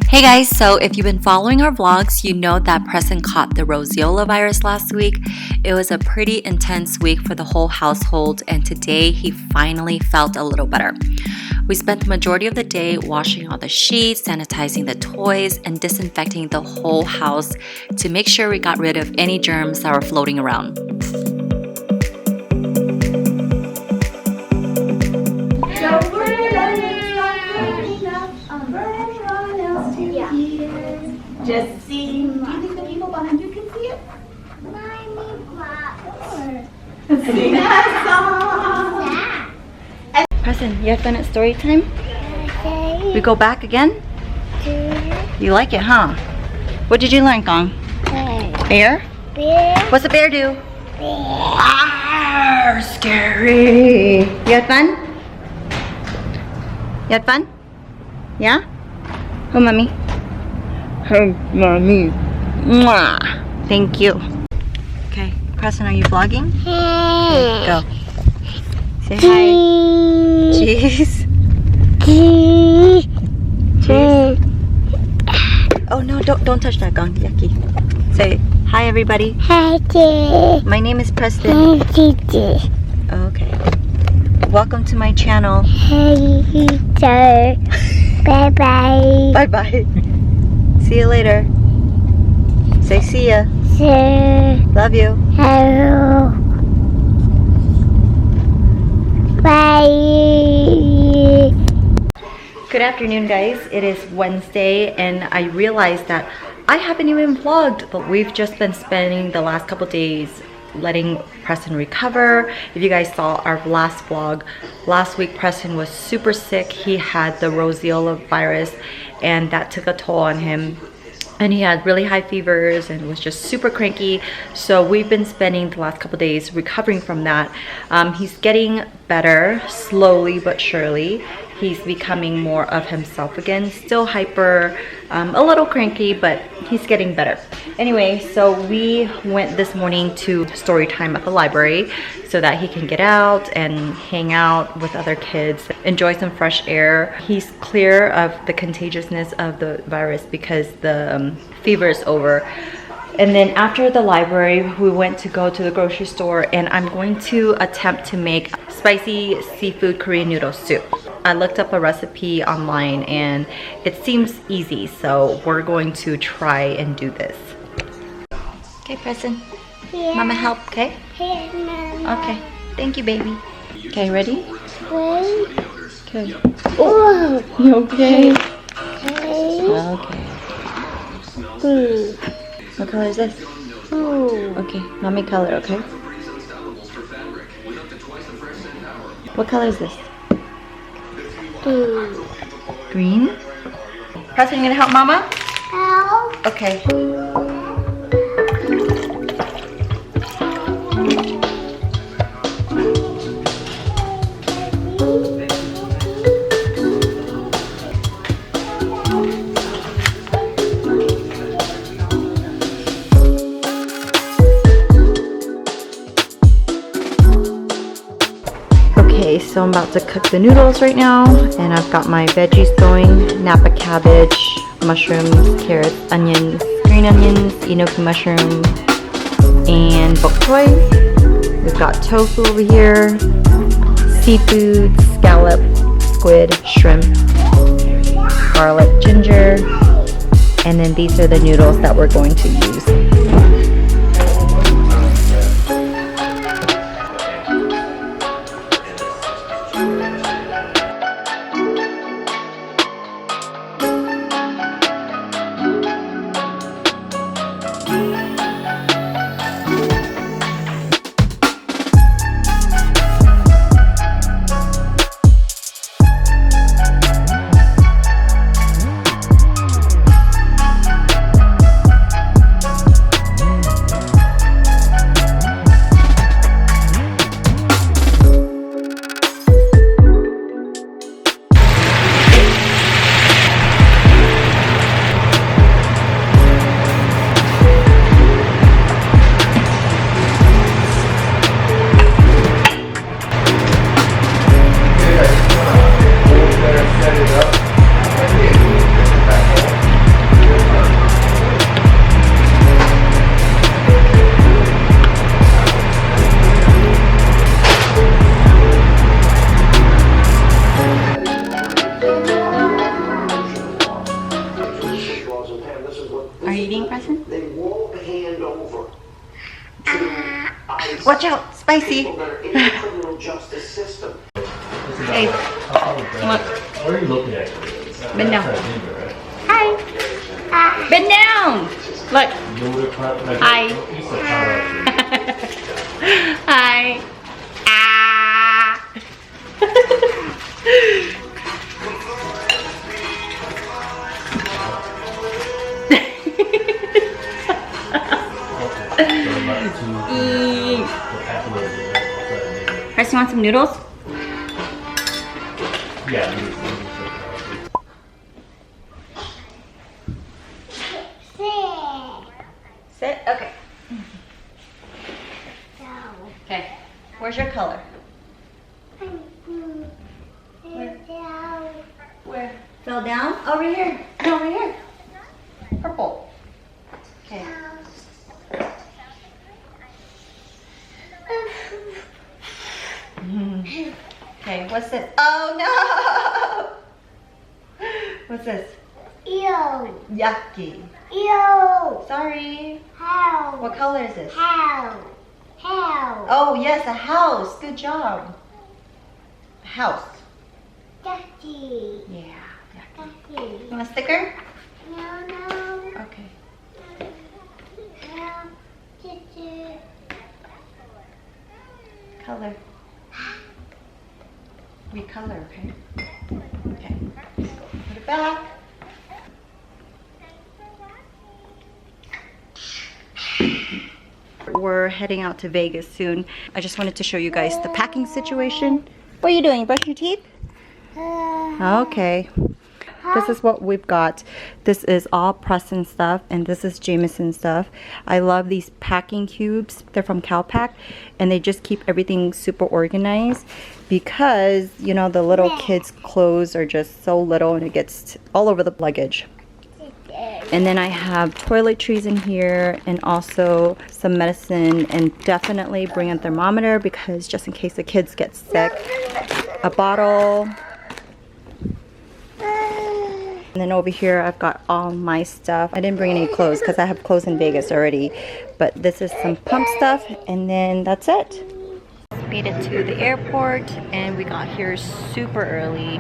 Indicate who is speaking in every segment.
Speaker 1: Hey guys, so if you've been following our vlogs, you know that Preston caught the roseola virus last week. It was a pretty intense week for the whole household, and today he finally felt a little better. We spent the majority of the day washing all the sheets, sanitizing the toys, and disinfecting the whole house to make sure we got rid of any germs that were floating around.
Speaker 2: Just see. Do you think the people behind you can see it? Sing a song.
Speaker 1: Preston, you have fun at story time?
Speaker 3: Okay.
Speaker 1: We go back again? You like it, huh? What did you learn, Gong? Bear?
Speaker 3: Bear.
Speaker 1: What's a bear do? Arr, scary. You had fun? You had fun? Yeah? Oh, mommy. Hey, mommy. Mwah. Thank you. Okay, Preston, are you vlogging? Okay, go. Say hi. Cheese. Cheese. Oh no, don't touch that, Gong. Yucky. Say hi, everybody.
Speaker 3: Hi,
Speaker 1: My name is Preston. Okay. Welcome to my channel.
Speaker 3: Hey, bye bye.
Speaker 1: Bye bye. See you later. Say see ya. Love you.
Speaker 3: Hello. Bye.
Speaker 1: Good afternoon, guys. It is Wednesday, and I realized that I haven't even vlogged, but we've just been spending the last couple days letting Preston recover. If you guys saw our last vlog, last week Preston was super sick. He had the roseola virus, and that took a toll on him. And he had really high fevers and was just super cranky. So we've been spending the last couple days recovering from that. He's getting better, slowly but surely. He's becoming more of himself again. Still hyper, a little cranky, but he's getting better. Anyway, so we went this morning to story time at the library so that he can get out and hang out with other kids, enjoy some fresh air. He's clear of the contagiousness of the virus because the fever is over. And then after the library, we went to go to the grocery store, and I'm going to attempt to make spicy seafood Korean noodle soup. I looked up a recipe online and it seems easy, so we're going to try and do this. Okay, Preston.
Speaker 3: Yeah.
Speaker 1: Mama help, okay?
Speaker 3: Hey, Mama.
Speaker 1: Okay. Thank you, baby. Okay, ready?
Speaker 3: Wait.
Speaker 1: Okay.
Speaker 3: Oh.
Speaker 1: You okay?
Speaker 3: Okay.
Speaker 1: Okay. What color is this?
Speaker 3: Ooh.
Speaker 1: Okay, mommy color, okay? What color is this? Green? Preston, you gonna help mama?
Speaker 3: Help.
Speaker 1: Okay. Okay, so I'm about to cook the noodles right now, and I've got my veggies going: Napa cabbage, mushrooms, carrots, onions, green onions, enoki mushroom, and bok choy. We've got tofu over here, seafood, scallop, squid, shrimp, garlic, ginger, and then these are the noodles that we're going to use. you eating, Preston?
Speaker 4: They won't hand over to ICE.
Speaker 1: Watch out, spicy.
Speaker 4: People that are in the criminal justice system.
Speaker 1: Hey, come on.
Speaker 5: What are you looking at?
Speaker 1: Bend down.
Speaker 5: Right?
Speaker 1: Hi. Bend down. Look. Hi. Hi. Ah. Chris, you want some noodles?
Speaker 5: Yeah.
Speaker 1: Sit. Okay. Okay. Where's your color? Where? Fell down? Over here. No, over here. Purple. Okay. Okay, what's this? Oh no! What's this?
Speaker 3: Ew.
Speaker 1: Yucky.
Speaker 3: Ew.
Speaker 1: Sorry.
Speaker 3: How?
Speaker 1: What color is this?
Speaker 3: How? How?
Speaker 1: Oh yes, a house. Good job. A house.
Speaker 3: Ducky.
Speaker 1: Yeah. Yucky.
Speaker 3: Ducky.
Speaker 1: You want a sticker?
Speaker 3: No, no.
Speaker 1: Okay.
Speaker 3: No. Choo-choo.
Speaker 1: Color. Recolor, okay? Okay. Put it back. We're heading out to Vegas soon. I just wanted to show you guys the packing situation. What are you doing? Brushing your teeth? Okay. This is what we've got. This is all Preston stuff, and this is Jameson stuff. I love these packing cubes. They're from Calpac, and they just keep everything super organized because, you know, the little kids' clothes are just so little and it gets all over the luggage. And then I have toiletries in here and also some medicine, and definitely bring a thermometer because just in case the kids get sick. A bottle. And then over here I've got all my stuff. I didn't bring any clothes because I have clothes in Vegas already. But this is some pump stuff, and then that's it. Made it to the airport and we got here super early.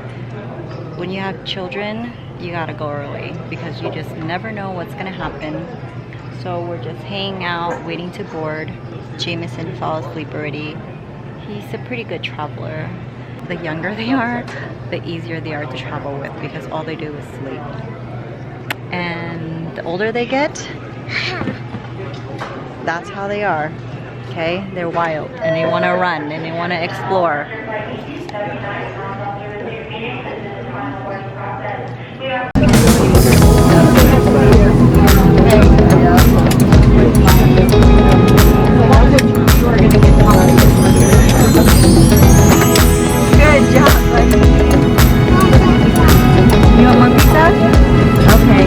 Speaker 1: When you have children, you gotta go early because you just never know what's gonna happen. So we're just hanging out, waiting to board. Jameson fell asleep already. He's a pretty good traveler. The younger they are, the easier they are to travel with because all they do is sleep. And the older they get, that's how they are. Okay? They're wild and they want to run and they want to explore. Good job, buddy. You want more pizza? Okay.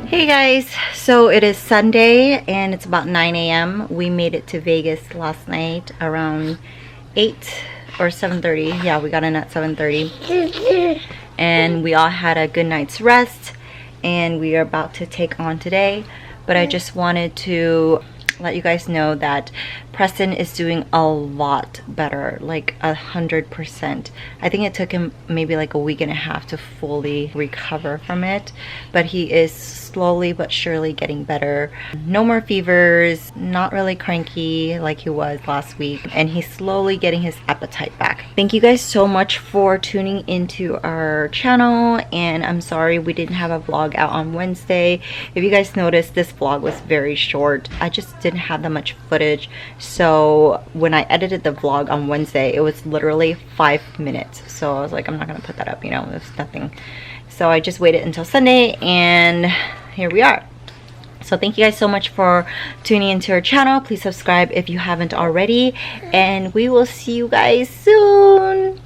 Speaker 1: Hey guys, so it is Sunday and it's about 9 a.m. We made it to Vegas last night around 8 or 7:30. Yeah, we got in at 7:30. And we all had a good night's rest and we are about to take on today. But I just wanted to let you guys know that Preston is doing a lot better, like 100%. I think it took him maybe like a week and a half to fully recover from it, but he is slowly but surely getting better. No more fevers, not really cranky like he was last week, and he's slowly getting his appetite back. Thank you guys so much for tuning into our channel, and I'm sorry we didn't have a vlog out on Wednesday. If you guys noticed, this vlog was very short. I just didn't have that much footage. So when I edited the vlog on Wednesday, it was literally 5 minutes. So I was like, I'm not gonna put that up, you know, it's nothing. So I just waited until Sunday and here we are. So thank you guys so much for tuning into our channel. Please subscribe if you haven't already, and we will see you guys soon.